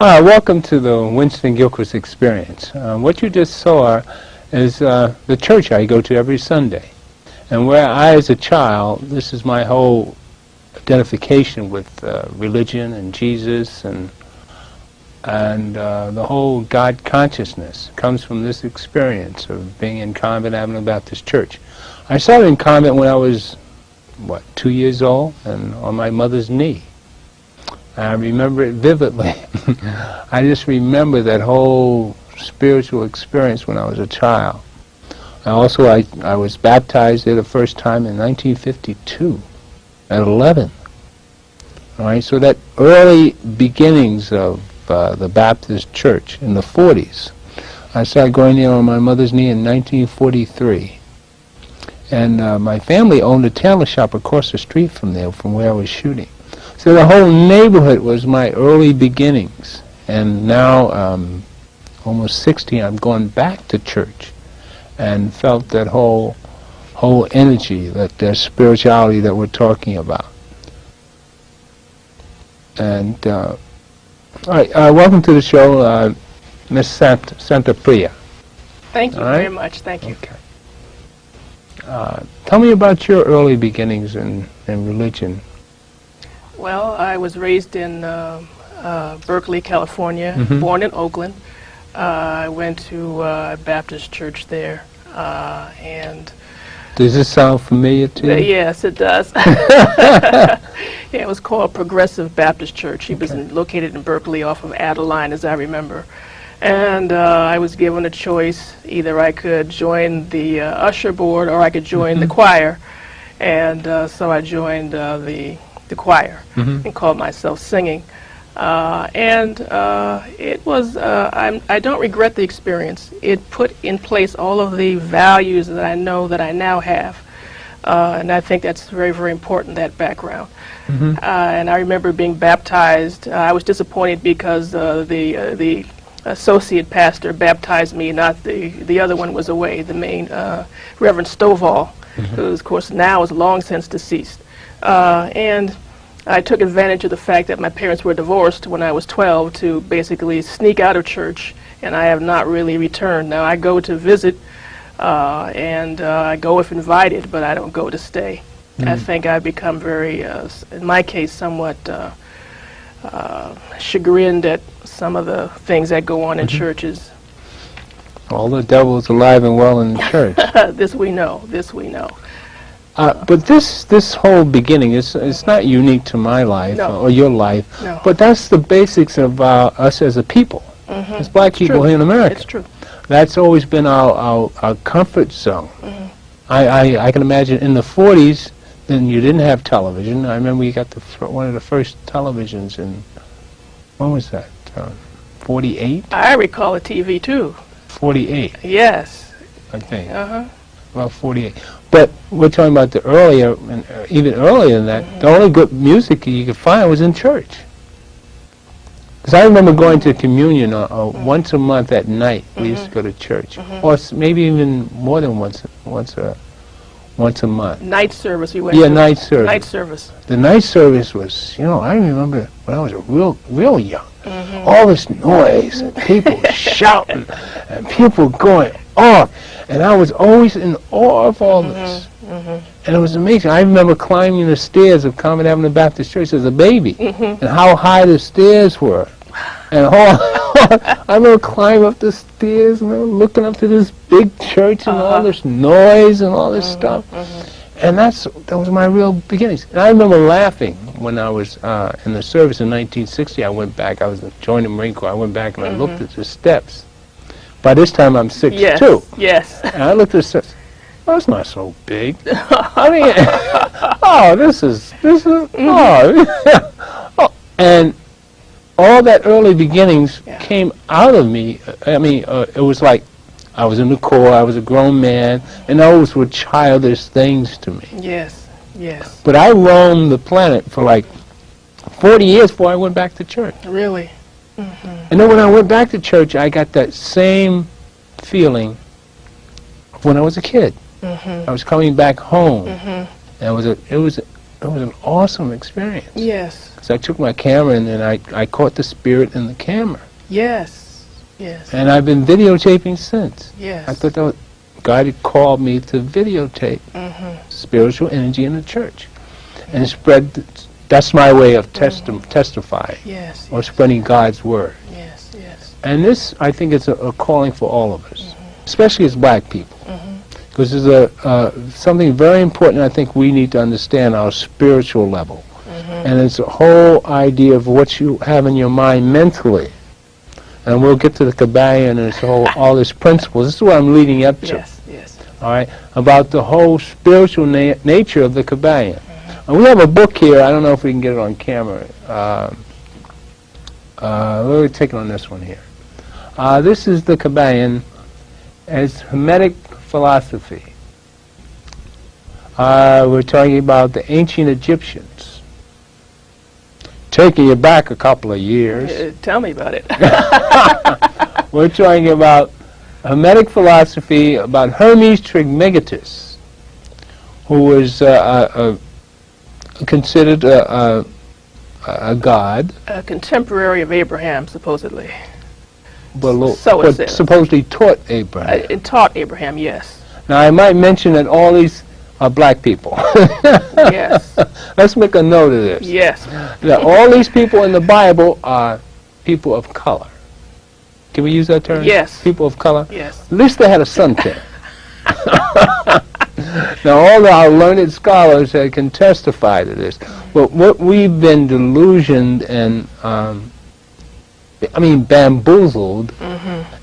Hi, welcome to the Winston Gilchrist Experience. What you just saw is the church I go to every Sunday. And where I, as a child, this is my whole identification with religion and Jesus and the whole God consciousness comes from this experience of being in Convent Avenue Baptist Church. I started in convent when I was, 2 years old and on my mother's knee. I remember it vividly. I just remember that whole spiritual experience when I was a child. Also, I was baptized there the first time in 1952 at 11. All right, so that early beginnings of the Baptist Church in the 40s. I started going there on my mother's knee in 1943. And my family owned a tailor shop across the street from there, from where I was shooting. So the whole neighborhood was my early beginnings. And now, almost 60, I've gone back to church and felt that whole energy, that spirituality that we're talking about. And, all right, welcome to the show, Miss Santa Priya. Thank you very much, thank you. Okay. Tell me about your early beginnings in religion. Well, I was raised in Berkeley, California, born in Oakland. I went to a Baptist church there, and... Does this sound familiar to you? Yes, it does. Yeah, it was called Progressive Baptist Church. It was located in Berkeley off of Adeline, as I remember. And I was given a choice. Either I could join the usher board or I could join the choir. And so I joined the choir and called myself singing. It was, I don't regret the experience. It put in place all of the values that I know that I now have. And I think that's very, very important, that background. And I remember being baptized. I was disappointed because the associate pastor baptized me, not the other one was away, the main Reverend Stovall, who, of course, now is long since deceased. And I took advantage of the fact that my parents were divorced when I was 12 to basically sneak out of church, and I have not really returned. Now I go to visit, and I go if invited, but I don't go to stay. I think I've become very, in my case, somewhat chagrined at some of the things that go on in churches. All the devil is alive and well in the church. This we know, this we know. But this whole beginning, it's not unique to my life or your life, but that's the basics of us as a people, as black people here in America. It's true. That's always been our comfort zone. I can imagine in the 40s, then you didn't have television. I remember you got one of the first televisions in, when was that, 48? I recall a TV too. 48? Yes. I think. About 48. But we're talking about the earlier, and even earlier than that, the only good music you could find was in church. Because I remember going to communion once a month at night. We used to go to church, or maybe even more than once a month. Night service we went to. Yeah, night service. Night service. The night service was, I remember when I was real young, all this noise and people shouting and people going off. And I was always in awe of all this. And it was amazing. I remember climbing the stairs of Convent Avenue Baptist Church as a baby, and how high the stairs were. And I remember climbing up the stairs and looking up to this big church and all this noise and all this stuff. And that was my real beginnings. And I remember laughing when I was in the service in 1960. I went back. I was joining the Marine Corps. I went back and I looked at the steps. By this time, I'm 6'2". Yes. And I looked at it and said, oh, it's not so big. I mean, this is, oh. And all that early beginnings came out of me. I mean, it was like I was in the Corps, I was a grown man, and those were childish things to me. Yes, yes. But I roamed the planet for like 40 years before I went back to church. Really? And then when I went back to church, I got that same feeling when I was a kid. I was coming back home, and it was it was an awesome experience. Yes. So I took my camera and then I caught the spirit in the camera. Yes. Yes. And I've been videotaping since. Yes. I thought that God had called me to videotape spiritual energy in the church and spread. That's my way of testifying Yes. or spreading God's word. Yes. Yes. And this, I think, is a calling for all of us, especially as black people, because there's something very important I think we need to understand, our spiritual level. And it's a whole idea of what you have in your mind mentally. And we'll get to the Kabbalion and it's all these principles. This is what I'm leading up to. Yes. Yes. All right, about the whole spiritual nature of the Kabbalion. And we have a book here. I don't know if we can get it on camera. We'll take it on this one here. This is the Kabbalion as Hermetic philosophy. We're talking about the ancient Egyptians. Taking you back a couple of years. Tell me about it. We're talking about Hermetic philosophy, about Hermes Trismegistus, who was considered a god. A contemporary of Abraham, supposedly. But So it says. supposedly taught Abraham. It taught Abraham, yes. Now, I might mention that all these are black people. Yes. Let's make a note of this. Yes. That all these people in the Bible are people of color. Can we use that term? Yes. People of color? Yes. At least they had a suntan. Now, all our learned scholars can testify to this. But what we've been delusioned and, bamboozled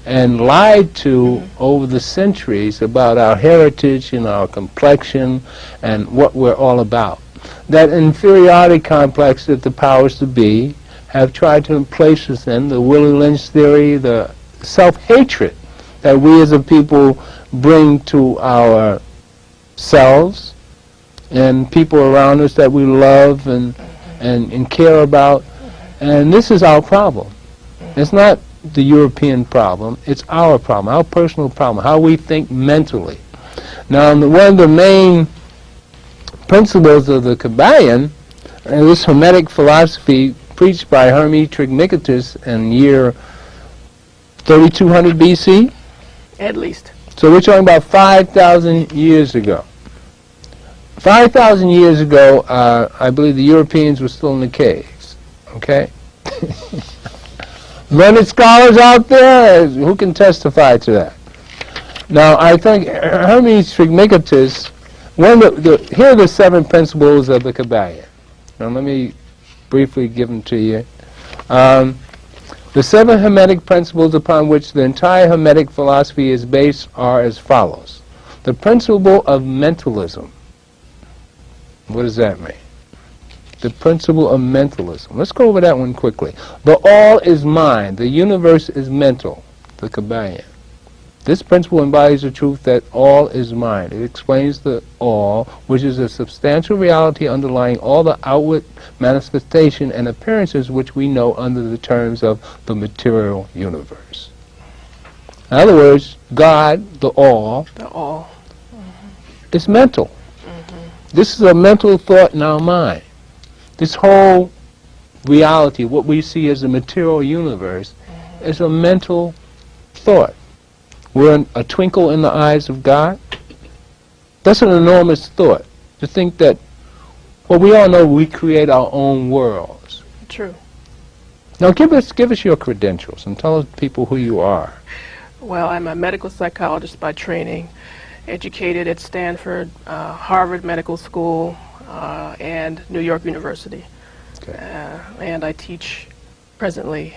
and lied to over the centuries about our heritage and our complexion and what we're all about. That inferiority complex that the powers to be have tried to place us in, the Willie Lynch theory, the self-hatred that we as a people bring to ourselves and people around us that we love and care about. And this is our problem. It's not the European problem, it's our problem, our personal problem, how we think mentally. Now, one of the main principles of the Kabbalion, this Hermetic philosophy preached by Hermes Trismegistus in year 3200 BC. At least. So we're talking about 5,000 years ago. 5,000 years ago, I believe the Europeans were still in the caves, okay? Learned scholars out there, who can testify to that? Now, I think Hermes Trismegistus, here are the 7 principles of the Kabbalion. Now, let me briefly give them to you. The 7 Hermetic principles upon which the entire Hermetic philosophy is based are as follows. The principle of mentalism. What does that mean? The principle of mentalism. Let's go over that one quickly. The all is mind. The universe is mental. The Kabbalion. This principle embodies the truth that all is mind. It explains the all, which is a substantial reality underlying all the outward manifestation and appearances which we know under the terms of the material universe. In other words, God, the all, is mental. This is a mental thought in our mind. This whole reality, what we see as the material universe, is a mental thought. We're a twinkle in the eyes of God. That's an enormous thought, to think that, well, we all know we create our own worlds. True. Now give us your credentials and tell people who you are. Well, I'm a medical psychologist by training, educated at Stanford, Harvard Medical School, and New York University. Okay. And I teach presently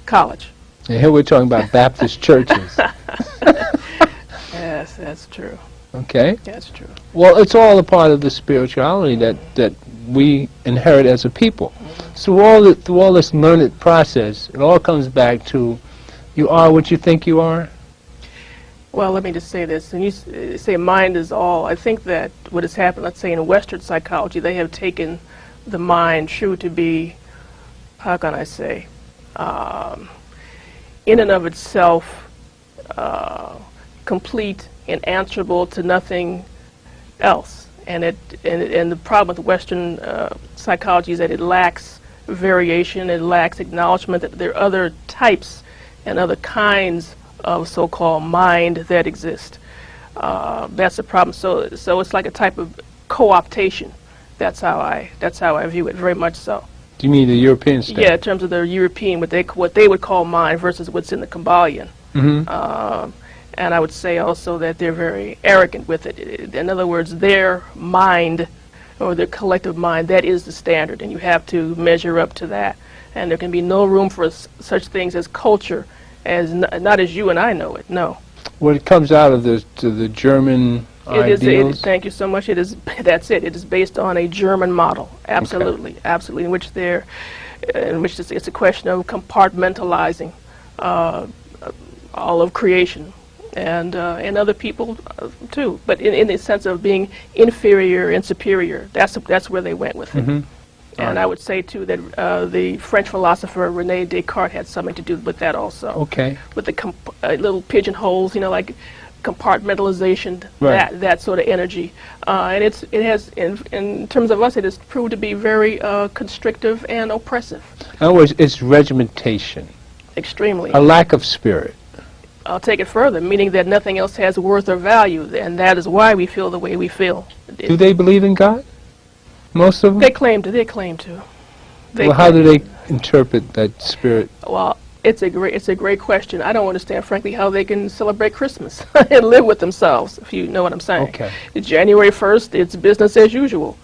college. And here we're talking about Baptist churches. Yes, that's true. Okay. That's true. Well, it's all a part of the spirituality that we inherit as a people. So through all this learned process, it all comes back to you are what you think you are. Well, let me just say this. When you say mind is all, I think that what has happened, let's say in Western psychology, they have taken the mind true to be, how can I say, in and of itself, complete and answerable to nothing else. And the problem with Western psychology is that it lacks variation, it lacks acknowledgement that there are other types and other kinds of so-called mind that exist. That's the problem. So it's like a type of co-optation. That's how I view it, very much so. Do you mean the European state? Yeah, in terms of the European, what they would call mind versus what's in the Kabbalion. And I would say also that they're very arrogant with it. In other words, their mind, or their collective mind, that is the standard, and you have to measure up to that. And there can be no room for such things as culture, as not as you and I know it. No. Well, it comes out of the German ideals. Thank you so much. It is. That's it. It is based on a German model. Absolutely, okay. Absolutely. In which it's a question of compartmentalizing all of creation. And other people too, but in the sense of being inferior and superior. That's where they went with it. And I would say too that the French philosopher René Descartes had something to do with that also. Okay. With the little pigeonholes, like compartmentalization, right. that sort of energy, and it has in terms of us, it has proved to be very constrictive and oppressive. In other words, it's regimentation. Extremely. A lack of spirit. I'll take it further, meaning that nothing else has worth or value, and that is why we feel the way we feel. Do they believe in God? Most of them? They claim to. Well, how do they interpret that spirit? Well, it's a great question. I don't understand, frankly, how they can celebrate Christmas and live with themselves, if you know what I'm saying. Okay. It's January 1st, it's business as usual.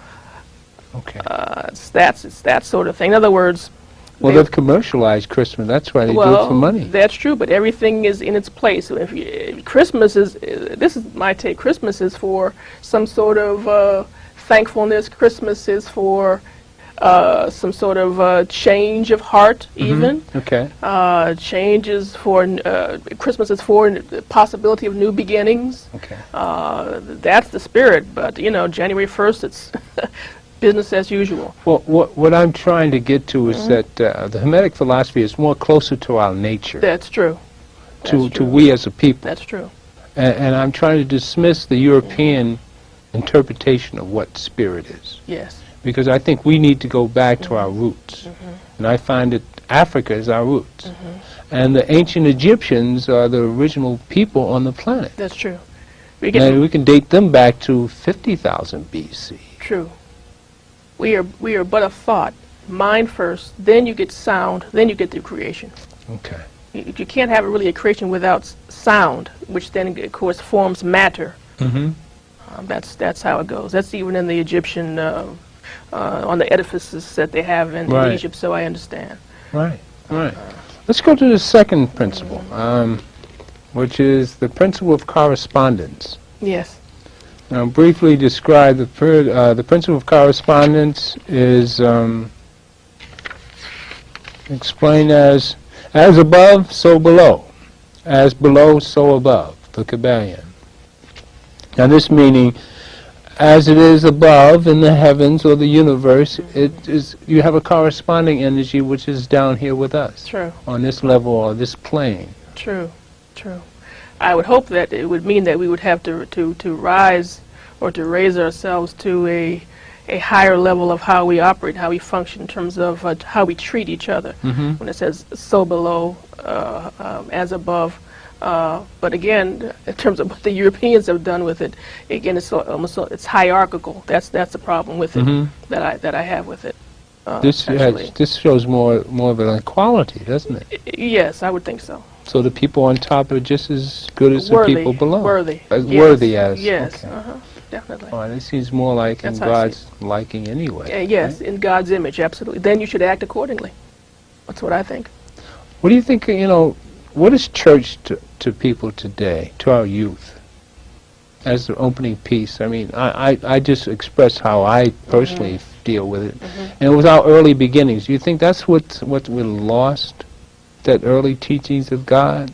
Okay. It's that sort of thing. In other words, well, they've commercialized Christmas. That's why they do it for money. That's true, but everything is in its place. So Christmas is, this is my take, Christmas is for some sort of thankfulness. Christmas is for some sort of change of heart, even. Okay. Change is for, Christmas is for the possibility of new beginnings. Okay. That's the spirit, but, January 1st, it's business as usual. Well, what I'm trying to get to is that the Hermetic philosophy is more closer to our nature. That's true. To we as a people. That's true. And I'm trying to dismiss the European interpretation of what spirit is. Yes. Because I think we need to go back to our roots. And I find that Africa is our roots. And the ancient Egyptians are the original people on the planet. That's true. We can date them back to 50,000 BC. True. We are but a thought. Mind first, then you get sound, then you get the creation. Okay. You can't have really a creation without sound, which then, of course, forms matter. That's how it goes. That's even in the Egyptian, on the edifices that they have in Egypt, so I understand. Right. Let's go to the second principle, which is the principle of correspondence. Yes. Now, briefly describe the principle of correspondence is explained as above, so below. As below, so above, the Kabbalion. Now, this meaning, as it is above in the heavens or the universe, you have a corresponding energy which is down here with us. True. On this level or this plane. True. I would hope that it would mean that we would have to rise or to raise ourselves to a higher level of how we operate, how we function in terms of how we treat each other. When it says so below, as above. But again, in terms of what the Europeans have done with it, again, it's hierarchical. That's the problem with it that I have with it. This shows more of an equality, doesn't it? Yes, I would think so. So the people on top are just as good as the people below. Worthy. Worthy as. Yes. Okay. Definitely. All right, it seems more like in God's liking anyway. Yes, right? in God's image, absolutely. Then you should act accordingly. That's what I think. What do you think, what is church to people today, to our youth, as the opening piece? I mean, I just express how I personally deal with it. And it was our early beginnings. Do you think that's what we lost, that early teachings of God?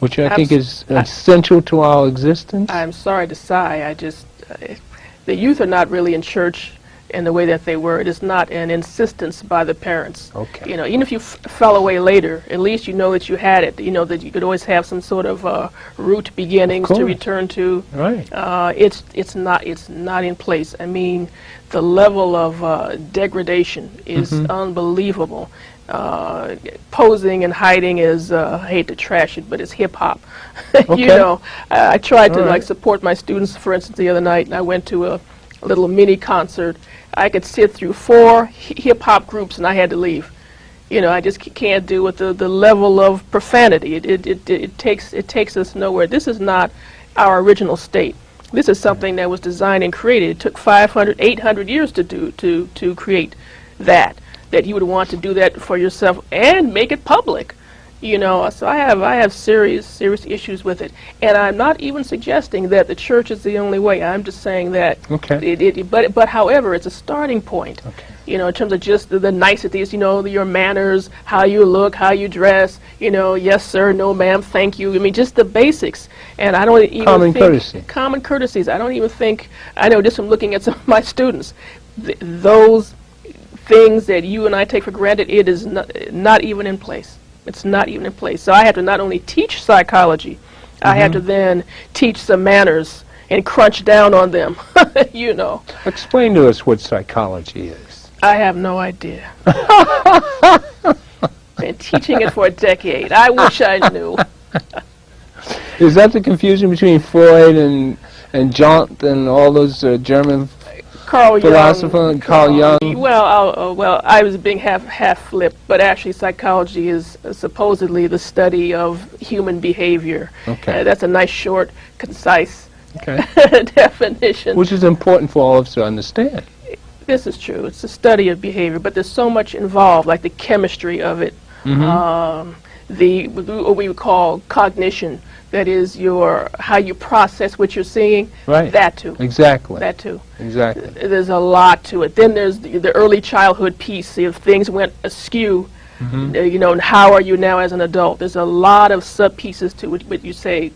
Which I think is essential to our existence? I'm sorry to sigh. The youth are not really in church in the way that they were. It is not an insistence by the parents. Okay. You know, even if you fell away later, at least you know that you had it. You know that you could always have some sort of root beginnings to return to. Right. It's not in place. I mean, the level of degradation is unbelievable. Posing and hiding is, I hate to trash it, but it's hip hop. Okay. You know, I tried to like support my students, for instance, the other night, and I went to a little mini concert. I could sit through 4 hip hop groups and I had to leave. You know, I just can't do with the level of profanity. It takes us nowhere. This is not our original state. This is something that was designed and created. It took 500, 800 years to create that you would want to do that for yourself and make it public. You know, so I have serious issues with it, and I'm not even suggesting that the church is the only way. I'm just saying that. Okay. But however, it's a starting point. Okay. You know, in terms of just the niceties. You know, your manners, how you look, how you dress. You know, yes sir, no ma'am, thank you. I mean, just the basics. And I don't even common think courtesy. Common courtesies. I don't even think. I know just from looking at some of my students, those things that you and I take for granted, it is not even in place. It's not even in place. So I have to not only teach psychology, I have to then teach some manners and crunch down on them, you know. Explain to us what psychology is. I have no idea. Been teaching it for a decade. I wish I knew. Is that the confusion between Freud and Jung and all those German philosopher, Carl Jung? Well, I was being half flipped, but actually psychology is supposedly the study of human behavior. Okay. That's a nice, short, concise definition. Which is important for all of us to understand. This is true. It's the study of behavior, but there's so much involved, like the chemistry of it, what we would call cognition. That is how you process what you're seeing. Right. That too. Exactly. That too. Exactly. There's a lot to it. Then there's the early childhood piece. If things went askew, you know, and how are you now as an adult? There's a lot of sub pieces to it. When you say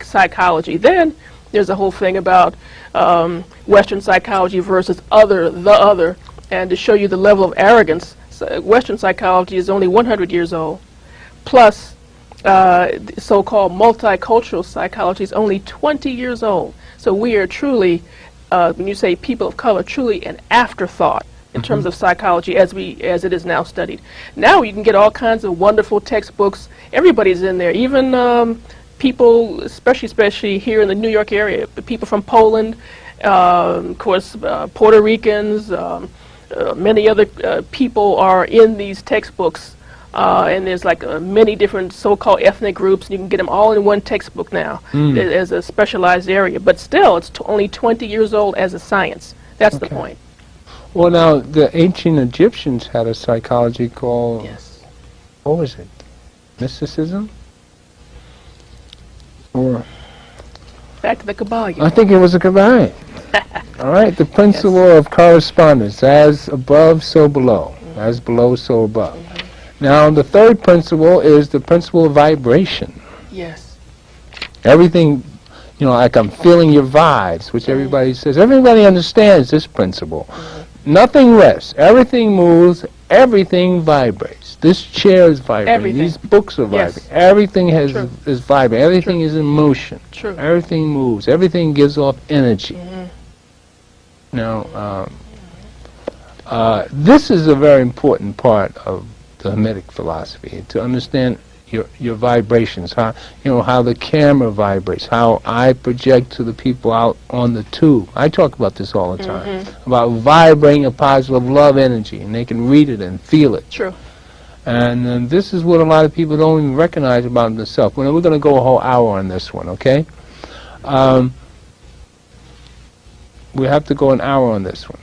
psychology, then there's a whole thing about Western psychology versus the other, and to show you the level of arrogance. Western psychology is only 100 years old, plus so-called multicultural psychology is only 20 years old. So we are truly, when you say people of color, truly an afterthought in terms of psychology as it is now studied. Now you can get all kinds of wonderful textbooks. Everybody's in there, even people, especially here in the New York area, people from Poland, of course, Puerto Ricans, many other people are in these textbooks. And there's like many different so-called ethnic groups. You can get them all in one textbook now as a specialized area. But still, it's only 20 years old as a science. That's the point. Well, now, the ancient Egyptians had a psychology called, what was it? Mysticism? Or back to the Kabbalah. I think it was a Kabbalah. All right, the principle of correspondence, as above, so below. As below, so above. Now, the third principle is the principle of vibration. Yes. Everything, you know, like I'm feeling your vibes, which everybody says. Everybody understands this principle. Nothing rests. Everything moves. Everything vibrates. This chair is vibrating. Everything. These books are vibrating. Everything is vibrating. Everything is in motion. True. Everything moves. Everything gives off energy. Now, this is a very important part of the Hamitic philosophy, to understand your vibrations, how the camera vibrates, how I project to the people out on the tube. I talk about this all the time, about vibrating a positive love energy, and they can read it and feel it. True. And this is what a lot of people don't even recognize about themselves. We're going to go a whole hour on this one, okay? We have to go an hour on this one.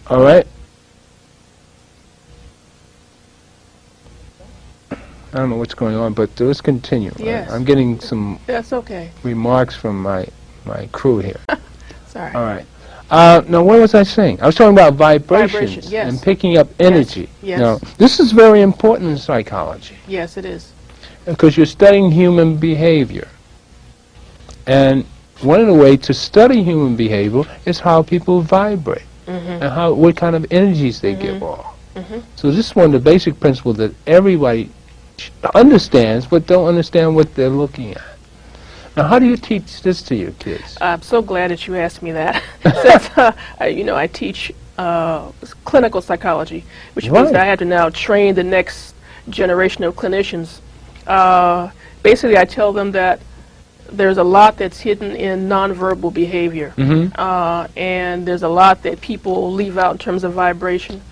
All right? I don't know what's going on, but let's continue. Yes. I'm getting some remarks from my crew here. Sorry. All right. Now, what was I saying? I was talking about vibrations and picking up energy. Yes. Now, this is very important in psychology. Yes, it is. Because you're studying human behavior. And one of the ways to study human behavior is how people vibrate and what kind of energies they give off. So this is one of the basic principles that everybody understands, but don't understand what they're looking at. Now, how do you teach this to your kids? I'm so glad that you asked me that. Since, I teach clinical psychology, which means that I have to now train the next generation of clinicians. Basically, I tell them that there's a lot that's hidden in nonverbal behavior, and there's a lot that people leave out in terms of vibration.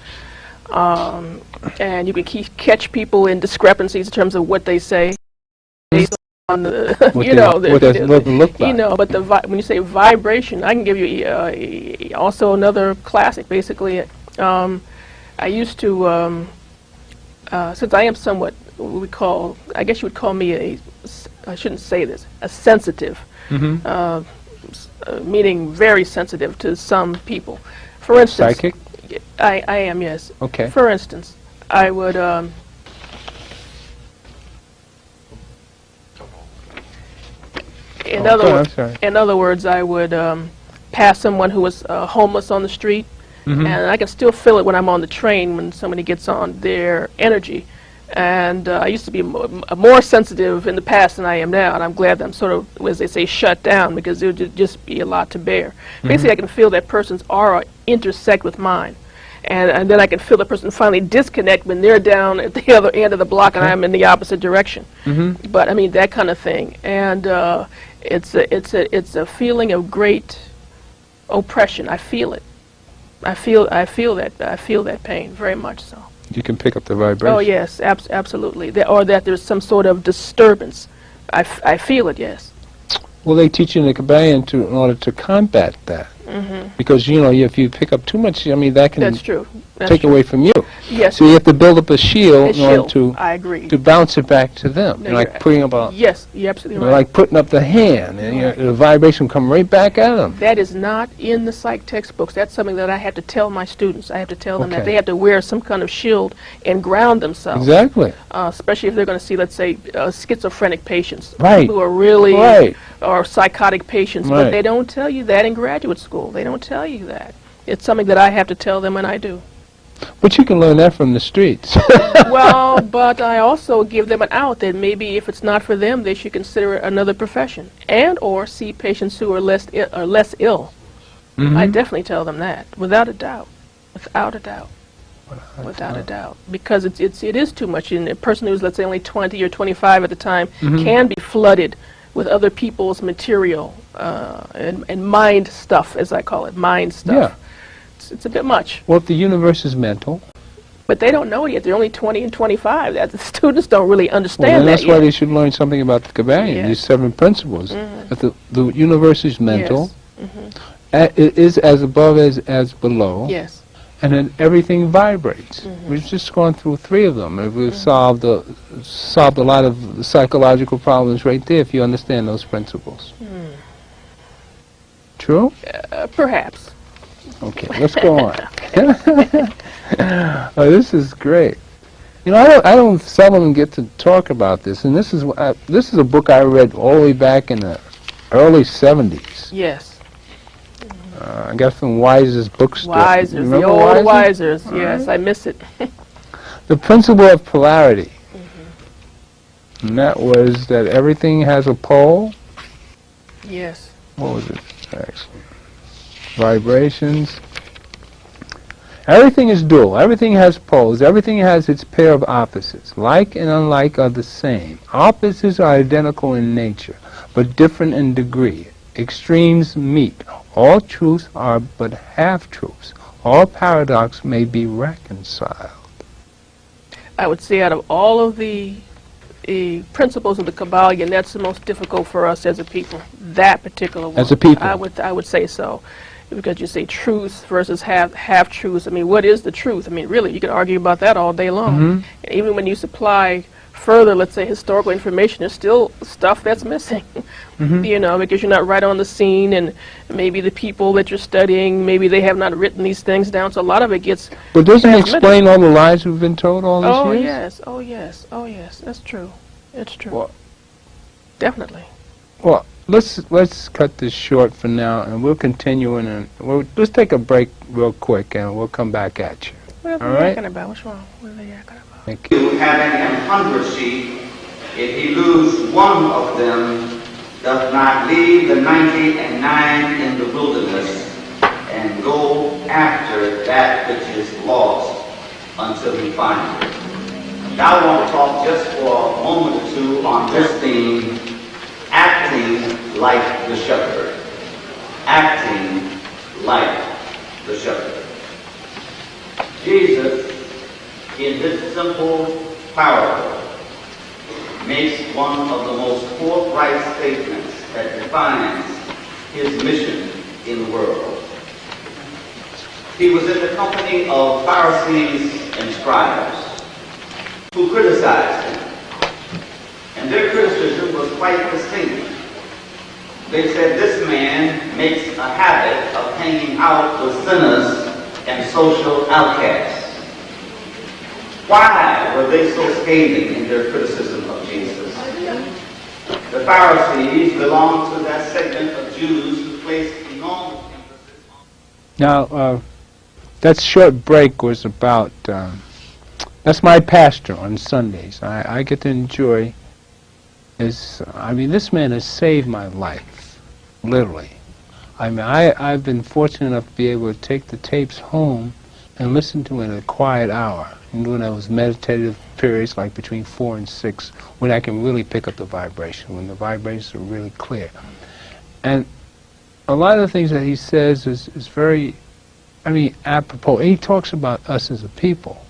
And you can catch people in discrepancies in terms of what they say. On the, what does it look like? But when you say vibration, I can give you also another classic. Basically, I used to, since I am somewhat what we call, I guess you would call me I shouldn't say this, a sensitive, meaning very sensitive to some people. For instance, psychic? I am, yes. Okay. For instance, I would. In other words, I would pass someone who was homeless on the street, and I can still feel it when I'm on the train when somebody gets on their energy. And I used to be more sensitive in the past than I am now, and I'm glad that I'm sort of, as they say, shut down, because it would just be a lot to bear. Basically, I can feel that person's aura intersect with mine. And then I can feel the person finally disconnect when they're down at the other end of the block and I'm in the opposite direction. But I mean, that kind of thing. And it's a feeling of great oppression. I feel it. I feel that pain very much so. You can pick up the vibration. Oh yes, absolutely. Or that there's some sort of disturbance. I feel it. Yes. Well, they teach you in the Kabbalion in order to combat that. Because, if you pick up too much, I mean, that can take away from you. Yes. So you have to build up a shield in order to bounce it back to them. No, like putting up a... Yes, you're absolutely right. Like putting up the hand, and the vibration come right back at them. That is not in the psych textbooks. That's something that I have to tell my students. I have to tell them that they have to wear some kind of shield and ground themselves. Exactly. Especially if they're going to see, let's say, schizophrenic patients. Right. People who are really... Or psychotic patients. But they don't tell you that in graduate school. They don't tell you that. It's something that I have to tell them, and I do. But you can learn that from the streets. Well, but I also give them an out that maybe if it's not for them, they should consider another profession and or see patients who are less ill. I definitely tell them that, without a doubt. Without a doubt. Without a doubt. Because it is too much. And a person who's, let's say, only 20 or 25 at the time can be flooded with other people's material and mind stuff, as I call it, mind stuff. Yeah. It's a bit much. Well, if the universe is mental. But they don't know it yet. They're only 20 and 25. The students don't really understand that yet. That's why they should learn something about the Kabbalion, these 7 principles. That the universe is mental, it is as above as below. Yes. And then everything vibrates. We've just gone through 3 of them. And we've solved a lot of the psychological problems right there if you understand those principles. True? Perhaps. Okay, let's go on. Oh, this is great. I don't seldom get to talk about this, and this is a book I read all the way back in the early 70s. Yes. I got from Weiser's bookstore. Weiser's, the old Weiser's. Yes, I miss it. The principle of polarity. And that was that everything has a pole. Yes. What was it, actually? Vibrations. Everything is dual. Everything has poles. Everything has its pair of opposites. Like and unlike are the same. Opposites are identical in nature, but different in degree. Extremes meet. All truths are but half-truths. All paradox may be reconciled. I would say out of all of the principles of the Kabbalion, that's the most difficult for us as a people. That particular one. As a people. I would say so. Because you say truth versus half-truths. I mean, what is the truth? I mean, really, you could argue about that all day long. And even when you supply further, let's say, historical information, there's still stuff that's missing. Because you're not right on the scene, and maybe the people that you're studying, maybe they have not written these things down, so a lot of it gets But doesn't it explain all the lies we've been told all these years? Oh yes, that's true. It's true. Well, definitely. Well, let's cut this short for now, and we'll continue and let's take a break real quick, and we'll come back at you. What are they yakking about? What's wrong? What are they yakking about? Thank you. Having 100 sheep, if he lose one of them, doth not leave the 99 in the wilderness, and go after that which is lost until he finds it. Now I want to talk just for a moment or two on this theme, acting like the shepherd. Acting like the shepherd. Jesus, in this simple parable, makes one of the most forthright statements that defines his mission in the world. He was in the company of Pharisees and scribes who criticized him. And their criticism was quite distinct. They said this man makes a habit of hanging out with sinners and social outcasts. Why were they so scathing in their criticism of Jesus? The Pharisees belonged to that segment of Jews who placed enormous emphasis on... Now, that short break was about, that's my pastor on Sundays. I get to enjoy his, this man has saved my life, literally. I've been fortunate enough to be able to take the tapes home and listen to it in a quiet hour. And when I was meditative periods, like between 4 and 6, when I can really pick up the vibration, when the vibrations are really clear. And a lot of the things that he says is very, apropos. He talks about us as a people.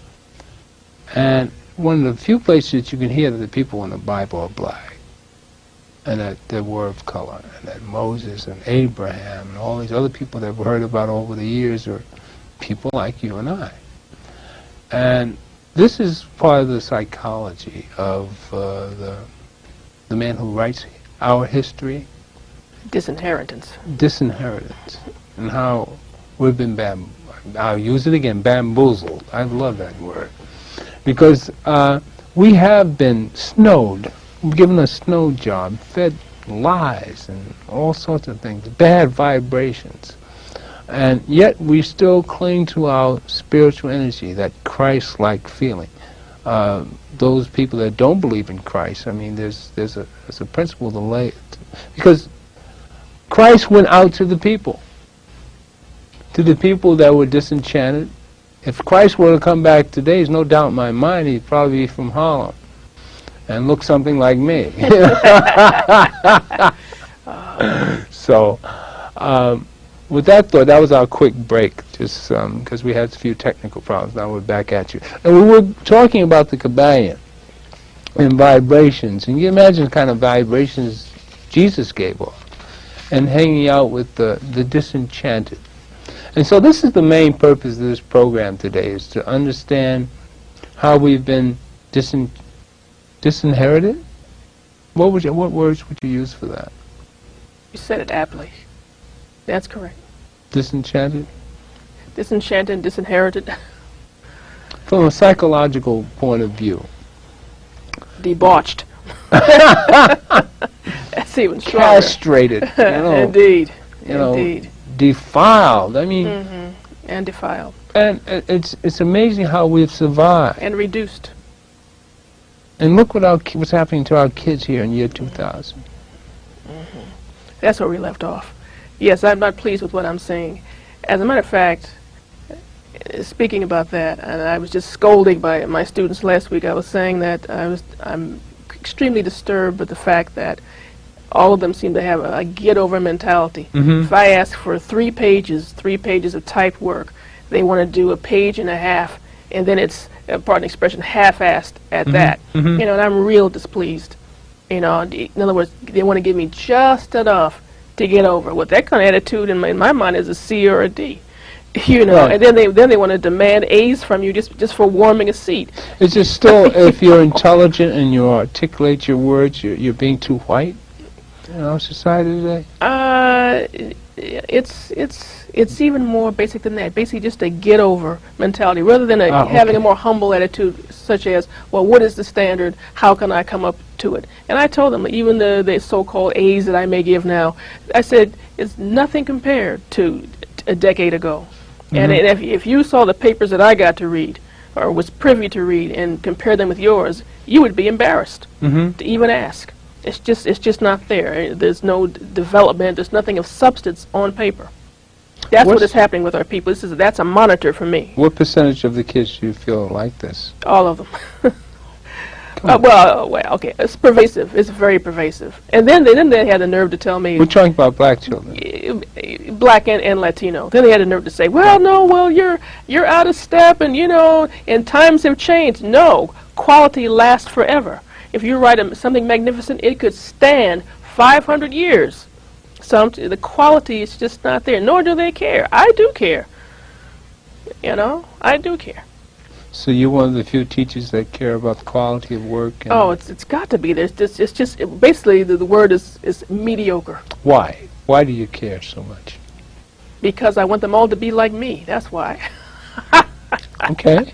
And one of the few places that you can hear that the people in the Bible are black, and that they were of color, and that Moses and Abraham and all these other people that we've heard about over the years are people like you and I. And this is part of the psychology of the man who writes our history. Disinheritance. Disinheritance. And how we've been I'll use it again, bamboozled. I love that word. Because we have been snowed, given a snow job, fed lies and all sorts of things, bad vibrations. And yet we still cling to our spiritual energy, that Christ-like feeling. Those people that don't believe in Christ, there's a principle to lay, because Christ went out to the people that were disenchanted. If Christ were to come back today, there's no doubt in my mind he'd probably be from Harlem and look something like me. So, with that thought, that was our quick break, just because we had a few technical problems. Now we're back at you. And we were talking about the Kabbalion and vibrations. And you imagine the kind of vibrations Jesus gave off, and hanging out with the disenchanted. And so this is the main purpose of this program today, is to understand how we've been disinherited. What words would you use for that? You said it aptly. That's correct. Disenchanted? Disenchanted, disinherited. From a psychological point of view. Debauched. That's even stronger. Castrated. Indeed. Indeed. Defiled. And defiled. And it's amazing how we've survived. And reduced. And look what's happening to our kids here in year 2000. That's where we left off. Yes, I'm not pleased with what I'm saying. As a matter of fact, speaking about that, and I was just scolding by my students last week, I was saying that I'm extremely disturbed with the fact that all of them seem to have a get-over mentality. If I ask for 3 pages of typed work, they want to do a page and a half, and then it's, pardon the expression, half-assed at that. And I'm real displeased. In other words, they want to give me just enough to get over. With that kind of attitude, in my mind, is a C or a D. Right. And then they want to demand A's from you just for warming a seat. It's just still, if you're intelligent and you articulate your words, you're being too white in our society today? It's even more basic than that. Basically, just a get-over mentality, rather than having a more humble attitude, such as, well, what is the standard? How can I come up to it. And I told them, even the so-called A's that I may give now, I said, it's nothing compared to a decade ago. And if you saw the papers that I got to read, or was privy to read, and compare them with yours, you would be embarrassed to even ask. It's just not there. There's no development. There's nothing of substance on paper. That's what is happening with our people. That's a monitor for me. What percentage of the kids do you feel like this? All of them. Well, okay. It's pervasive. It's very pervasive. And then they had the nerve to tell me. We're talking about black children. Black and Latino. Then they had the nerve to say, well, no, well, you're out of step, and and times have changed. No, quality lasts forever. If you write something magnificent, it could stand 500 years. The quality is just not there, nor do they care. I do care. I do care. So you're one of the few teachers that care about the quality of work? And oh, it's got to be. It's just basically the word is mediocre. Why? Why do you care so much? Because I want them all to be like me. That's why. Okay.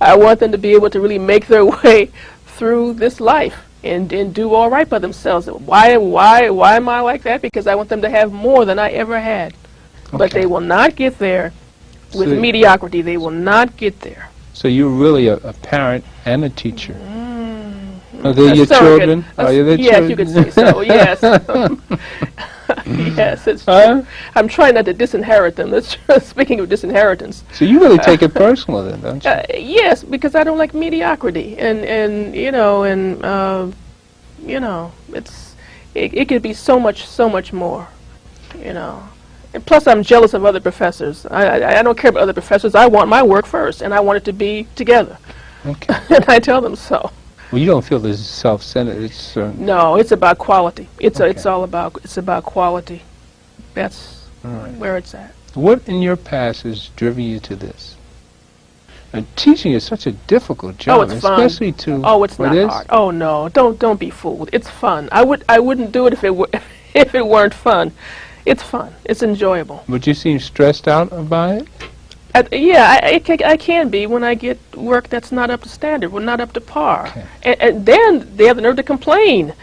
I want them to be able to really make their way through this life and do all right by themselves. Why am I like that? Because I want them to have more than I ever had. Okay. But they will not get there with mediocrity. They will not get there. So you're really a parent and a teacher. Are they your children? Are you their children? Yes, you could say so. Yes. Yes, it's true. I'm trying not to disinherit them. Speaking of disinheritance. So you really take it personal then, don't you? Yes, because I don't like mediocrity, and it could be so much more, And plus, I'm jealous of other professors. I don't care about other professors. I want my work first, and I want it to be together. Okay. And I tell them so. Well, you don't feel this is self-centered. It's no, it's about quality. It's all about quality. That's where it's at. What in your past has driven you to this? And teaching is such a difficult job, oh, it's especially fun. Oh, it's not hard. Oh no, don't be fooled. It's fun. I wouldn't do it if it weren't fun. It's fun. It's enjoyable. But you seem stressed out about it? Yeah, I can be when I get work that's not up to standard, not up to par. Okay. And then they have the nerve to complain.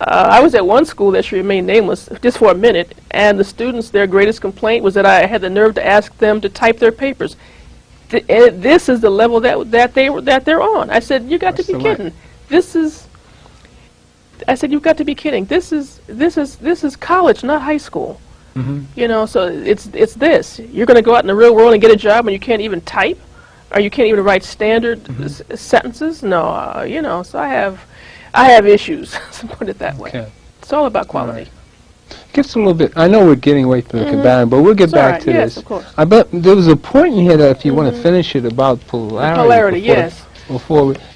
I was at one school that should remain nameless just for a minute, and the students, their greatest complaint was that I had the nerve to ask them to type their papers. This is the level that they're on. I said, you got to be kidding. I said, you've got to be kidding. This is college, not high school. So it's this. You're going to go out in the real world and get a job and you can't even type, or you can't even write standard sentences. No, so I have issues. To put it that way. It's all about quality. Give us a little bit. I know we're getting away from the cabana, but we'll get back to this. Of course. I bet there was a point in here that if you want to finish it about polarity. Polarity, yes.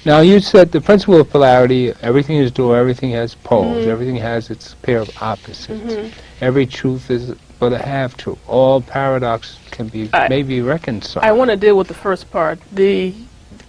Now you said the principle of polarity, everything is dual, everything has poles, everything has its pair of opposites. Every truth is but a half-truth. All paradox can be maybe reconciled. I want to deal with the first part, the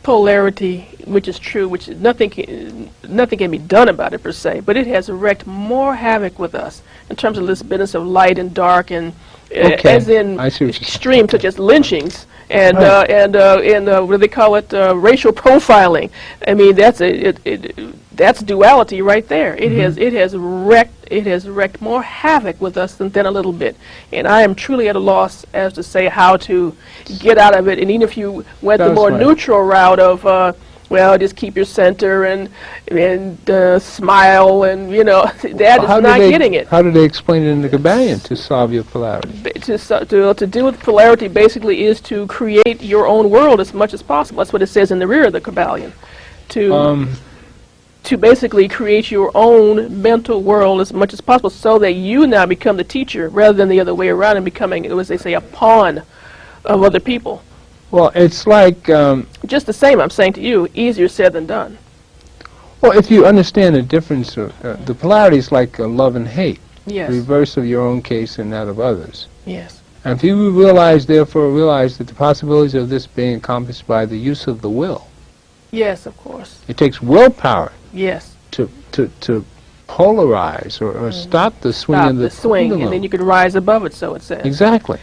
polarity, which is true, which nothing can be done about it per se, but it has wreaked more havoc with us in terms of this business of light and dark, and as in extremes such as lynchings and what do they call it, racial profiling. I mean, that's duality right there. It has wreaked more havoc with us than a little bit, and I am truly at a loss as to say how to get out of it. And even if you went the more neutral route of just keep your center and smile, and that is not getting it. How do they explain it in the Kabbalion to solve your polarity? To deal with polarity basically is to create your own world as much as possible. That's what it says in the rear of the Kabbalion. To basically create your own mental world as much as possible, so that you now become the teacher rather than the other way around and becoming, as they say, a pawn of other people. Well, it's like just the same. I'm saying to you, easier said than done. Well, if you understand the difference, the polarity is like love and hate. Yes. The reverse of your own case and that of others. Yes. And if you therefore realize that the possibilities of this being accomplished by the use of the will. Yes, of course. It takes willpower. Yes. To polarize or stop the swing of the pendulum. And then you could rise above it, so it says. Exactly.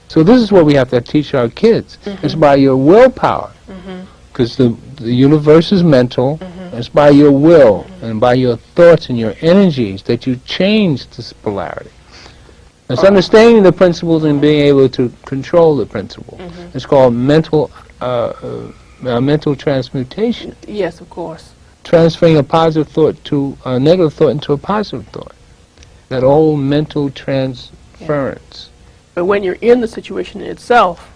So this is what we have to teach our kids. It's by your willpower. Because the universe is mental, It's by your will and by your thoughts and your energies that you change this polarity. It's understanding the principles and being able to control the principle. It's called mental transmutation. Yes, of course. Transferring a positive thought to a negative thought into a positive thought. That whole mental transference. But when you're in the situation itself,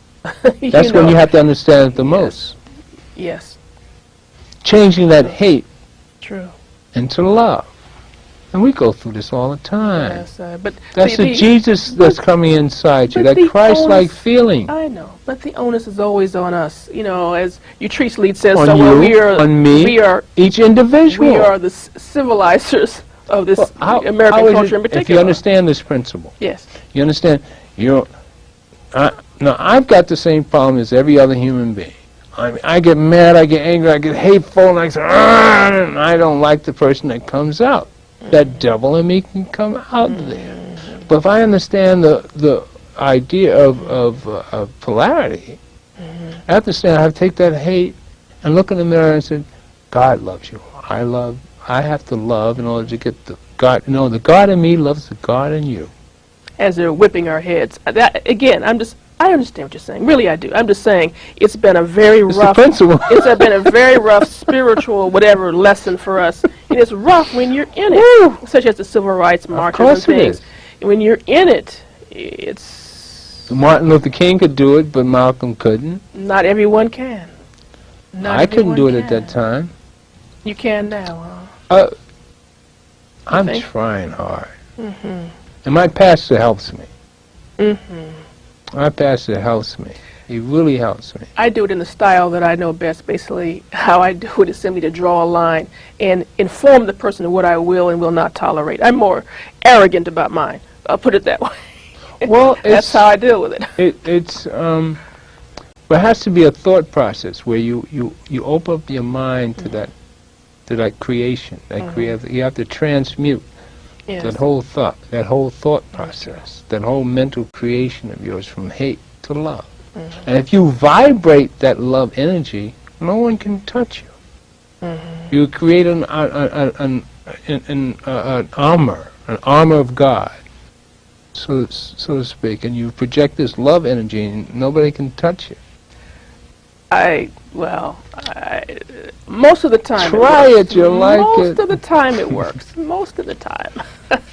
that's when you have to understand it the most. Yes. Changing that hate True. into love. And we go through this all the time. Yes, but that's the Jesus that's coming inside you, that Christ-like feeling. I know, but the onus is always on us. You know, as Utrecht lead says on somewhere, you, on me, we are each individual. We are the civilizers of this American culture in particular. If you understand this principle, yes, you understand. Now I've got the same problem as every other human being. I get mad, I get angry, I get hateful, and I say, and I don't like the person that comes out. That devil in me can come out there. But if I understand the idea of polarity, I have to take that hate and look in the mirror and say, God loves you. I have to love in order to get the God. No, the God in me loves the God in you. As they're whipping our heads. Again, I understand what you're saying. Really, I do. I'm just saying it's been a very rough. It's been a very rough spiritual whatever lesson for us. And it's rough when you're in it, such as the civil rights marches and things. And when you're in it, it's. Martin Luther King could do it, but Malcolm couldn't. Not everyone can. I couldn't do it at that time. You can now, huh? I'm trying hard. And my pastor helps me. My pastor helps me. He really helps me. I do it in the style that I know best. Basically, how I do it is simply to draw a line and inform the person of what I will and will not tolerate. I'm more arrogant about mine. I'll put it that way. Well, that's how I deal with it. There has to be a thought process where you open up your mind to that creation. You have to transmute. Yes. That whole thought process, that whole mental creation of yours from hate to love. And if you vibrate that love energy, no one can touch you. You create an armor of God, so to speak, and you project this love energy and nobody can touch you. Most of the time Try it, you'll like it. Most of the time it works. Most of the time.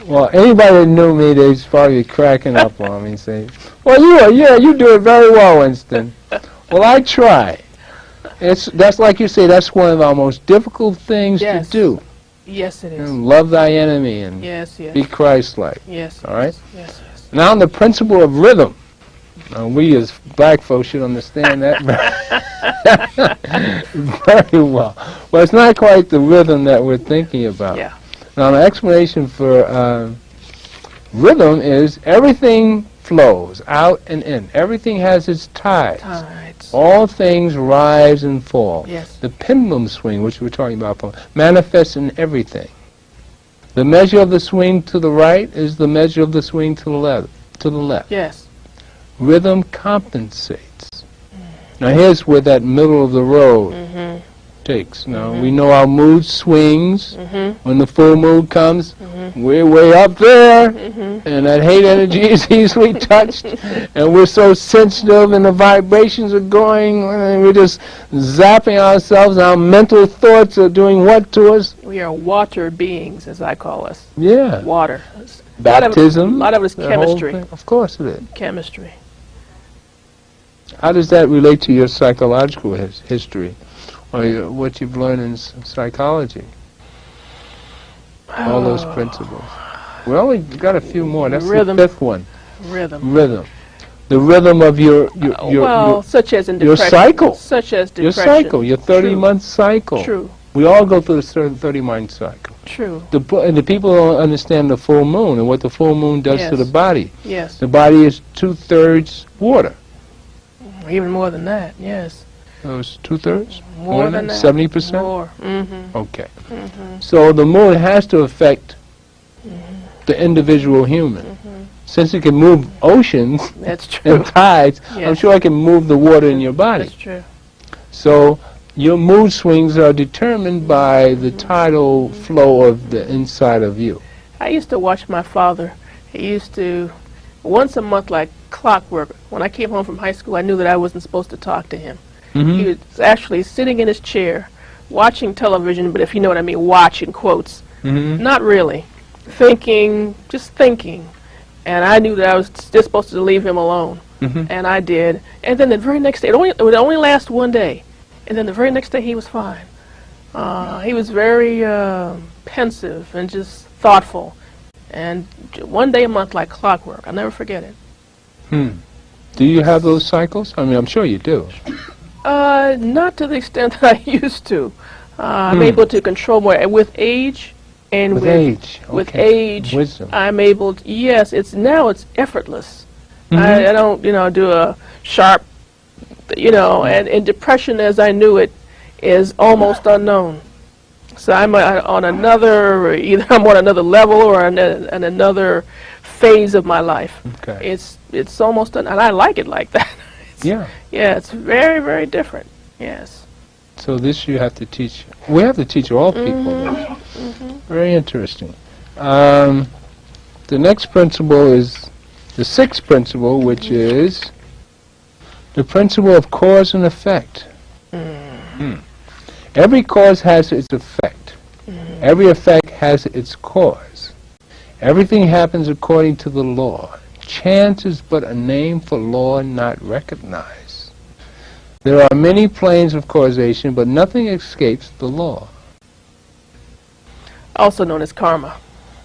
Well, anybody that knew me, they'd probably be cracking up on me and say, well, you do it very well, Winston. Well, I try. That's like you say, that's one of our most difficult things to do. Yes, it is. And love thy enemy and be Christ-like. Yes. All right? Yes. Now, on the principle of rhythm, we as black folks should understand that very well. Well, it's not quite the rhythm that we're thinking about. Yeah. Now, the explanation for rhythm is everything flows out and in. Everything has its tides. All things rise and fall. Yes. The pendulum swing, which we're talking about, manifests in everything. The measure of the swing to the right is the measure of the swing to the left. Yes. Rhythm compensates. Now here's where that middle of the road takes. Now we know our mood swings. When the full moon comes, we're way up there, and that hate energy is easily touched, and we're so sensitive, and the vibrations are going, and we're just zapping ourselves. Our mental thoughts are doing what to us? We are water beings, as I call us. Yeah. Water. Baptism. A lot of it is chemistry. Of course it is. Chemistry. How does that relate to your psychological history, or what you've learned in psychology? All those principles. We only got a few more. That's Rhythm. The fifth one. Rhythm. The rhythm of your such as in depression. Your cycle. Such as depression. Your cycle. Your 30-month cycle. True. We all go through a certain 30-month cycle. True. And the people don't understand the full moon and what the full moon does to the body. Yes. The body is 2/3 water. Even more than that, yes. So it's 2/3? More than that. 70%? More. Okay. So the moon has to affect the individual human. Since it can move oceans That's true. and tides, I'm sure it can move the water in your body. That's true. So your mood swings are determined by the tidal flow of the inside of you. I used to watch my father. He used to, once a month, like clockwork, when I came home from high school, I knew that I wasn't supposed to talk to him. He was actually sitting in his chair, watching television, but if you know what I mean, watch in quotes. Not really. Thinking, just thinking. And I knew that I was just supposed to leave him alone. And I did. And then the very next day, it would only last one day. And then the very next day, he was fine. He was very pensive and just thoughtful. And one day a month like clockwork. I'll never forget it. Do you have those cycles? I mean, I'm sure you do. Not to the extent that I used to. I'm able to control more. With age, and With age. with Okay. age, Wisdom. I'm able to, yes, it's effortless. I don't, do a sharp, and depression as I knew it is almost unknown. So I'm on another, either I'm on another level or on another phase of my life. Okay. It's almost, and I like it like that. Yeah. Yeah, it's very, very different. Yes. So this you have to teach. We have to teach all people this. Very interesting. The next principle is the sixth principle, which is the principle of cause and effect. Every cause has its effect. Every effect has its cause. Everything happens according to the law. Chance is but a name for law not recognized. There are many planes of causation, but nothing escapes the law. Also known as karma.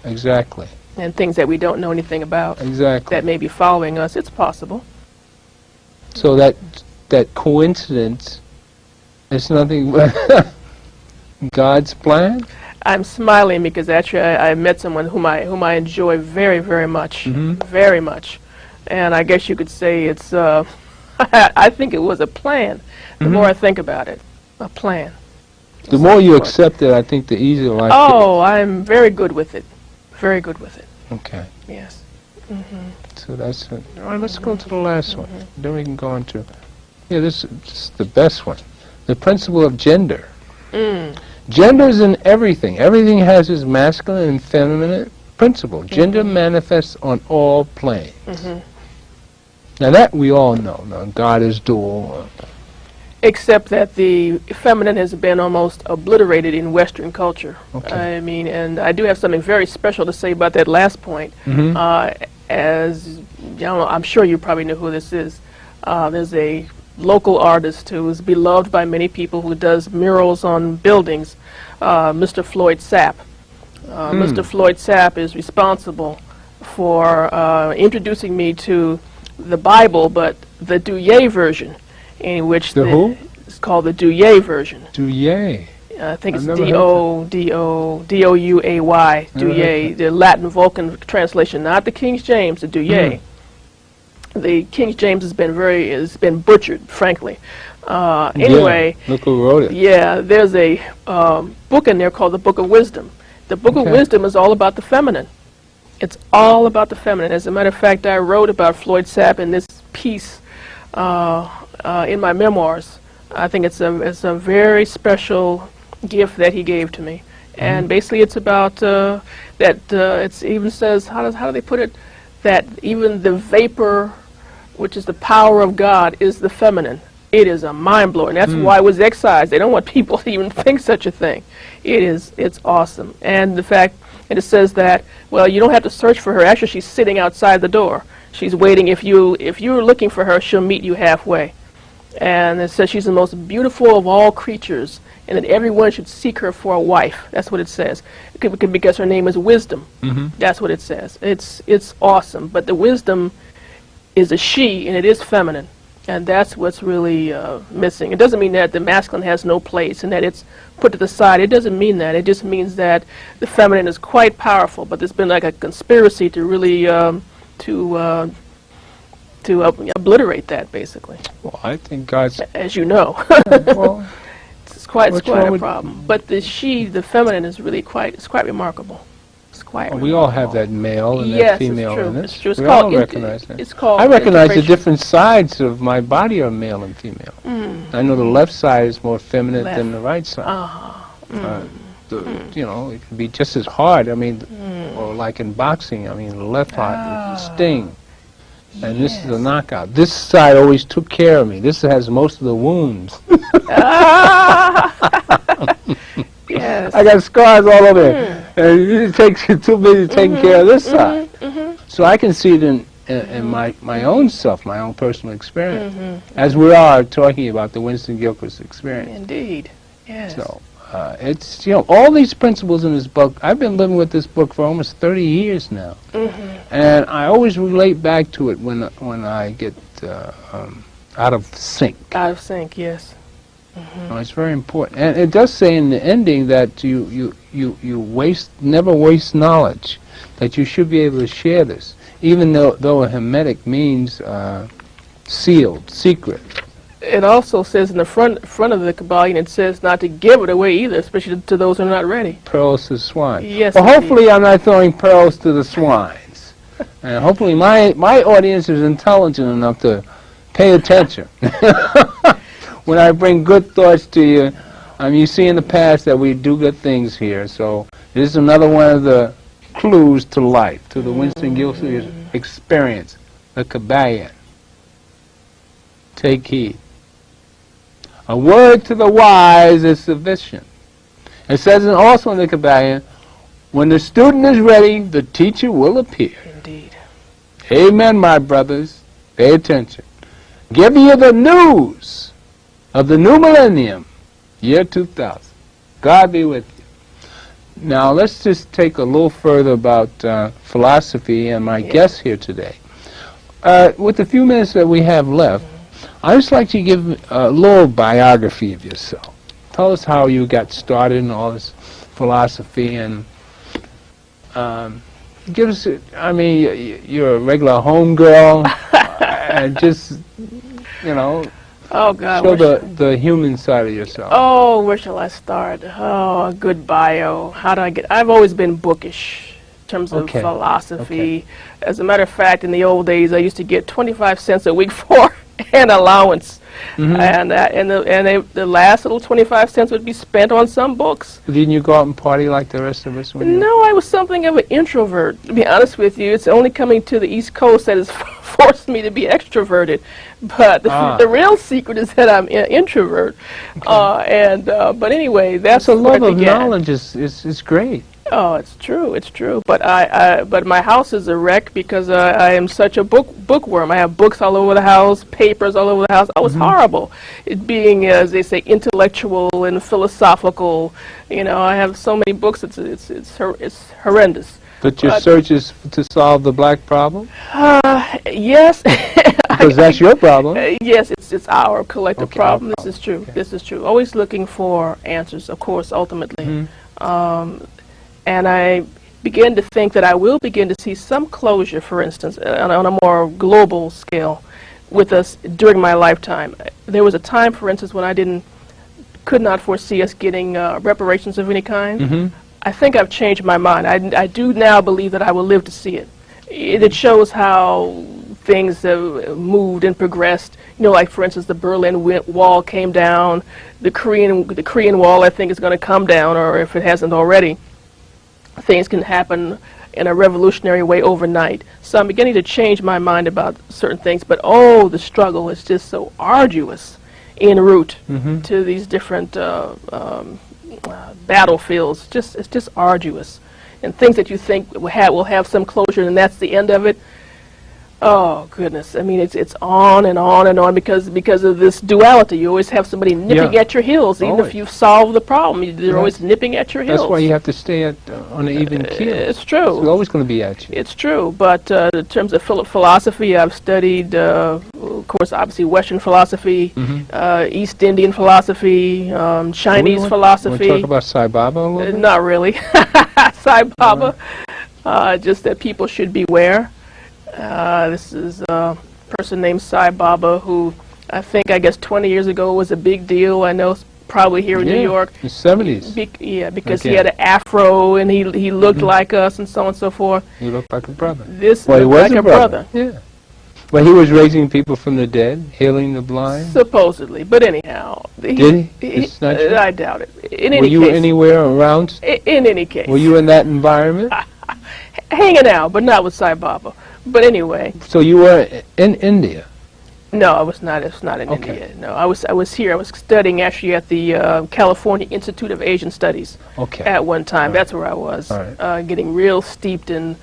Exactly. And things that we don't know anything about Exactly. that may be following us. It's possible. So that coincidence is nothing but God's plan? I'm smiling because actually I met someone whom I enjoy very, very much. Very much. And I guess you could say it's, I think it was a plan. The more I think about it, a plan. The more you accept it, I think the easier life Oh, I'm very good with it. Very good with it. gets. Okay. Yes. So that's it. All right, let's go to the last one. Then we can go into, this is the best one. The principle of gender. Gender is in everything. Everything has its masculine and feminine principle. Gender manifests on all planes. Now that we all know. Now God is dual. Except that the feminine has been almost obliterated in Western culture. Okay. I mean, and I do have something very special to say about that last point. As I'm sure you probably know who this is. There's a local artist who is beloved by many people who does murals on buildings, Mr. Floyd Sapp. Mr. Floyd Sapp is responsible for introducing me to the Bible, but the Douay version, in which it's called the Douay version. Douay. I think it's I've never heard D-O-U-A-Y, Douay, the Latin Vulcan translation, not the King James, the Douay. The King James has been butchered, frankly. Anyway, look who wrote it. Yeah, there's a book in there called the Book of Wisdom. The Book of Wisdom is all about the feminine. It's all about the feminine. As a matter of fact, I wrote about Floyd Sapp in this piece in my memoirs. I think it's a very special gift that he gave to me. And basically it's about that it even says, how do they put it, that even the vapor, which is the power of God, is the feminine. It is a mind blower, and that's why it was excised. They don't want people to even think such a thing. It's awesome. And the fact, and it says that, well, you don't have to search for her. Actually, she's sitting outside the door. She's waiting. If you're looking for her, she'll meet you halfway. And it says she's the most beautiful of all creatures, and that everyone should seek her for a wife. That's what it says. Because her name is Wisdom. That's what it says. It's awesome. But the wisdom is a she, and it is feminine. And that's what's really missing. It doesn't mean that the masculine has no place and that it's put to the side. It doesn't mean that. It just means that the feminine is quite powerful, but there's been like a conspiracy to really obliterate that, basically. Well, I think God's... As you know. well, it's quite a problem. But the feminine is really quite remarkable. It's quite We all have remarkable. that male and that Yes, female it's true. in us. It's true. It's We called all recognize that. It's called I recognize the integration. different sides of my body are male and female. I know the left side is more feminine Left. than the right side. Uh-huh. You know, it can be just as hard. I mean, or like in boxing, I mean, the left side is the sting. And this is a knockout. This side always took care of me. This has most of the wounds. Yes. I got scars all over it. And it takes you too busy taking care of this side. So I can see it in my own self, my own personal experience, as we are talking about the Winston Gilchrist experience. Indeed. Yes. So it's, you know, all these principles in this book, I've been living with this book for almost 30 years now. And I always relate back to it when I get out of sync. Out of sync, yes. No, it's very important. And it does say in the ending that you never waste knowledge, that you should be able to share this, even though a hermetic means sealed, secret. It also says in the front of the Kabbalion, it says not to give it away either, especially to those who are not ready. Pearls to swine. Yes, Well, indeed. hopefully I'm not throwing pearls to the swines. And hopefully my audience is intelligent enough to pay attention. When I bring good thoughts to you, you see in the past that we do good things here. So this is another one of the clues to life, to the Winston Gilchrist experience, the Kabbalion. Take heed. A word to the wise is sufficient. It says also in the Kabbalion, when the student is ready, the teacher will appear. Indeed. Amen, my brothers. Pay attention. Give you the news of the new millennium, year 2000. God be with you. Now, let's just take a little further about philosophy and my guest here today. With the few minutes that we have left, I'd just like to give a little biography of yourself. Tell us how you got started in all this philosophy, and give us, you're a regular home girl, and just, you know, Oh, God. show the human side of yourself. Oh, where shall I start? Oh, a good bio. How do I get... I've always been bookish in terms of philosophy. As a matter of fact, in the old days, I used to get 25 cents a week for an allowance. And the last little 25 cents would be spent on some books. Didn't you go out and party like the rest of us? When you No, I was something of an introvert. To be honest with you, it's only coming to the East Coast that has forced me to be extroverted. But the real secret is that I'm an introvert. But anyway, that's a where love it of began. knowledge is great. Oh, it's true. It's true. But but my house is a wreck because I am such a bookworm. I have books all over the house, papers all over the house. I was horrible. It being, as they say, intellectual and philosophical. You know, I have so many books. It's horrendous. But your search is to solve the black problem? Yes. Because that's your problem. Yes, it's our collective Okay, problem. our This is true. okay. This is true. Always looking for answers, of course, ultimately. And I began to think that I will begin to see some closure, for instance, on a more global scale with us during my lifetime. There was a time, for instance, when I could not foresee us getting reparations of any kind. I think I've changed my mind. I do now believe that I will live to see it. It shows how things have moved and progressed. You know, like, for instance, the Berlin Wall came down. The Korean Wall, I think, is going to come down, or if it hasn't already. Things can happen in a revolutionary way overnight. So I'm beginning to change my mind about certain things. But, the struggle is just so arduous en route to these different battlefields. It's just arduous. And things that you think will have some closure, and that's the end of it. Oh, goodness. I mean, it's on and on and on because of this duality. You always have somebody nipping at your heels, even if you've solved the problem. They're always nipping at your heels. That's why you have to stay on an even keel. It's true. It's always going to be at you. It's true. But in terms of philosophy, I've studied, of course, obviously Western philosophy, East Indian philosophy, Chinese philosophy. Want to talk about Sai Baba a little bit? Not really. Sai Baba. Just that people should beware. This is a person named Sai Baba who I guess 20 years ago was a big deal. I know probably here in New York. In the 70s. Yeah, because he had an afro and he looked like us and so on and so forth. He looked like a brother. This Well, he looked was like a brother. Yeah. Well, he was raising people from the dead, healing the blind. Supposedly, but anyhow. Did he? It's not true? I doubt it. In Were any you case, anywhere around? in any case. Were you in that environment? Hanging out, but not with Sai Baba. But anyway. So you were in India? No, I was not. It's not in India. No, I was here. I was studying actually at the California Institute of Asian Studies. Okay. At one time, that's where I was, getting real steeped in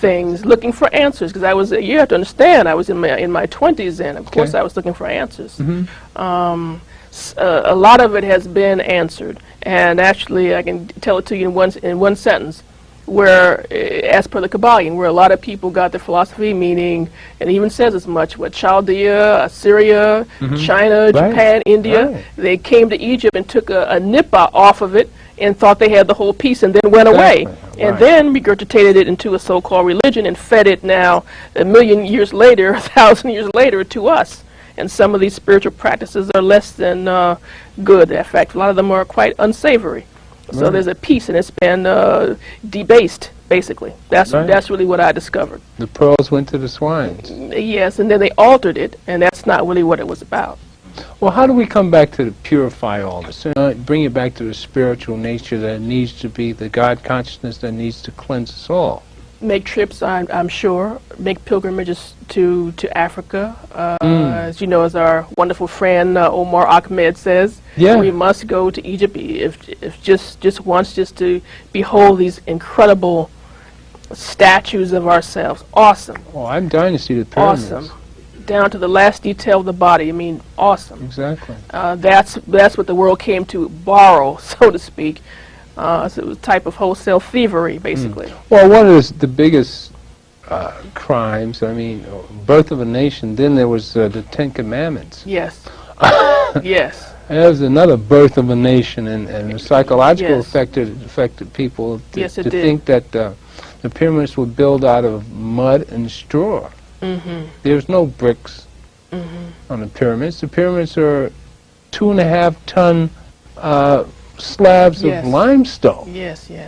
things, looking for answers. Because I was, you have to understand, I was in my 20s, and of course I was looking for answers. A lot of it has been answered, and actually I can tell it to you in one sentence. Where, as per the Kabbalion, where a lot of people got their philosophy, meaning, and it even says as much, what Chaldea, Assyria, China, Japan, India, they came to Egypt and took a nip off of it and thought they had the whole piece and then went away. And then regurgitated it into a so-called religion and fed it now a million years later, 1,000 years later, to us. And some of these spiritual practices are less than good. In fact, a lot of them are quite unsavory. So there's a piece, and it's been debased, basically. That's really what I discovered. The pearls went to the swines. Yes, and then they altered it, and that's not really what it was about. Well, how do we come back to purify all this? Bring it back to the spiritual nature that needs to be, the God consciousness that needs to cleanse us all. Make trips, I'm sure. Make pilgrimages to Africa. As you know, as our wonderful friend Omar Ahmed says, we must go to Egypt, if just once, just to behold these incredible statues of ourselves. Awesome. Oh, I'm dying to see the pyramids. Awesome. Down to the last detail of the body. I mean, awesome. Exactly. That's what the world came to borrow, so to speak. So it was a type of wholesale thievery, basically. Well, one of the biggest crimes, I mean, birth of a nation, then there was the Ten Commandments. Yes. Yes. And there was another birth of a nation, and the psychological affected people to think that the pyramids were built out of mud and straw. There's no bricks on the pyramids. The pyramids are 2.5 ton slabs of limestone. Yes. You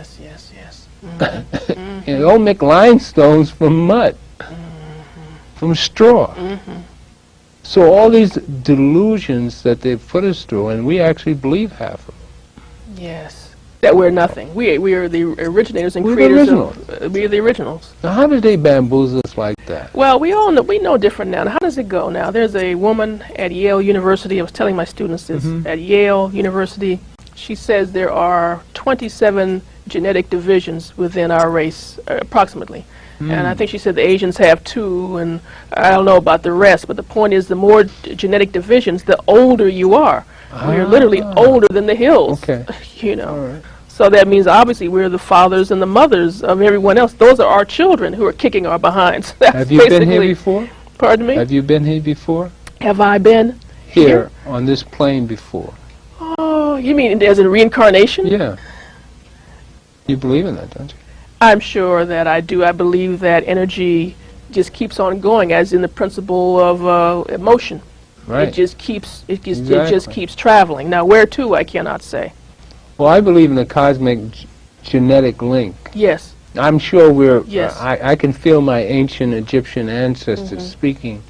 don't make limestones from mud, from straw. So all these delusions that they've put us through, and we actually believe half of them. Yes. That we're nothing. We are the originators and creators of, we are the originals. Now how did they bamboozle us like that? Well, we know different now. How does it go now? There's a woman at Yale University, I was telling my students this, at Yale University, she says there are 27 genetic divisions within our race, approximately. And I think she said the Asians have 2, and I don't know about the rest, but the point is the more genetic divisions, the older you are. We're literally older than the hills, you know. So that means obviously we're the fathers and the mothers of everyone else. Those are our children who are kicking our behinds. Have you been here before? Pardon me? Have you been here before? Have I been here? On this plane before. Oh, you mean as in reincarnation? Yeah. You believe in that, don't you? I'm sure that I do. I believe that energy just keeps on going, as in the principle of emotion. Right. It just keeps traveling. Now, where to, I cannot say. Well, I believe in the cosmic genetic link. Yes. I'm sure we're. Yes. I can feel my ancient Egyptian ancestors speaking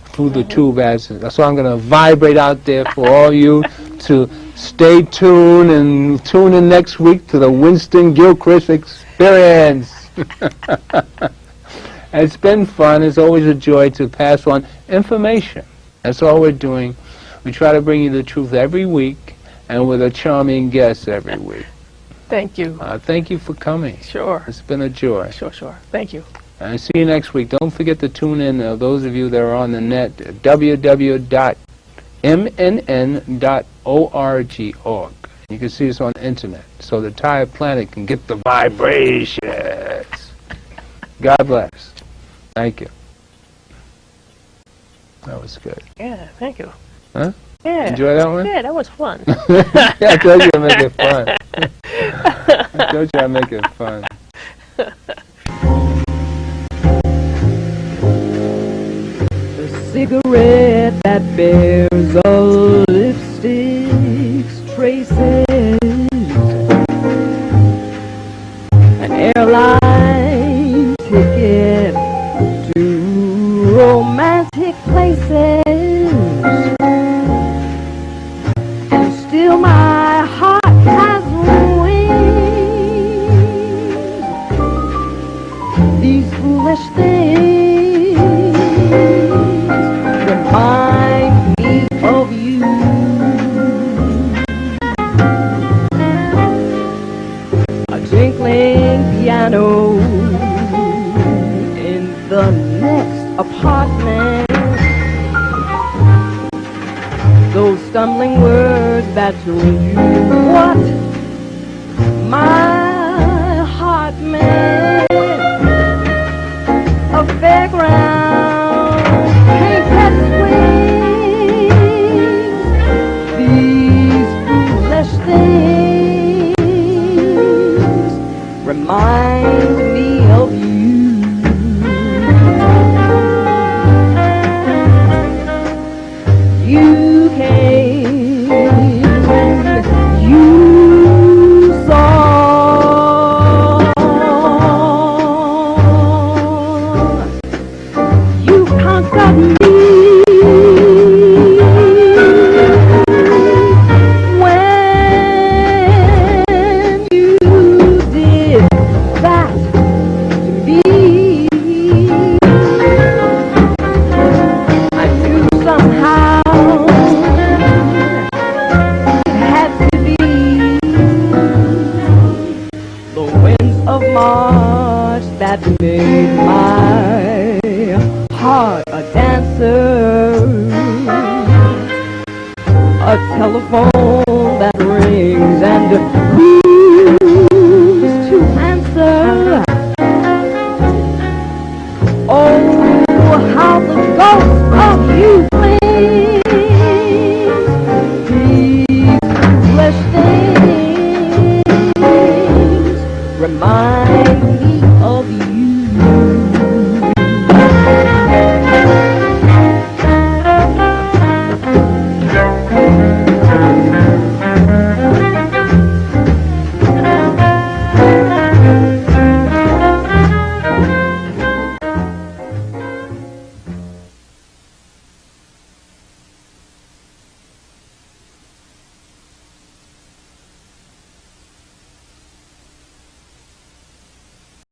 through the tube as. So I'm going to vibrate out there for all you to stay tuned and tune in next week to the Winston Gilchrist Experience. It's been fun. It's always a joy to pass on information. That's all we're doing. We try to bring you the truth every week, and with a charming guest every week. Thank you. Thank you for coming. Sure. It's been a joy. Sure. Thank you. And see you next week. Don't forget to tune in, those of you that are on the net, www.mnn.org. You can see us on the internet, so the entire planet can get the vibrations. God bless. Thank you. That was good. Yeah, thank you. Huh? Yeah. Enjoy that one? Yeah, that was fun. I told you I'd make it fun. I told you I'd make it fun. The cigarette that bears a lipstick's ticket to romantic places, and still my heart has wings. These foolish things remind me of you. A tinkling piano in the next apartment, those stumbling words that told you what my heart meant. A fairground painted swings, these foolish things remind me of you. You came, you saw, you conquered me when you did that to me. I knew somehow it had to be the winds of March that made my heart a dancer, a telephone that rings and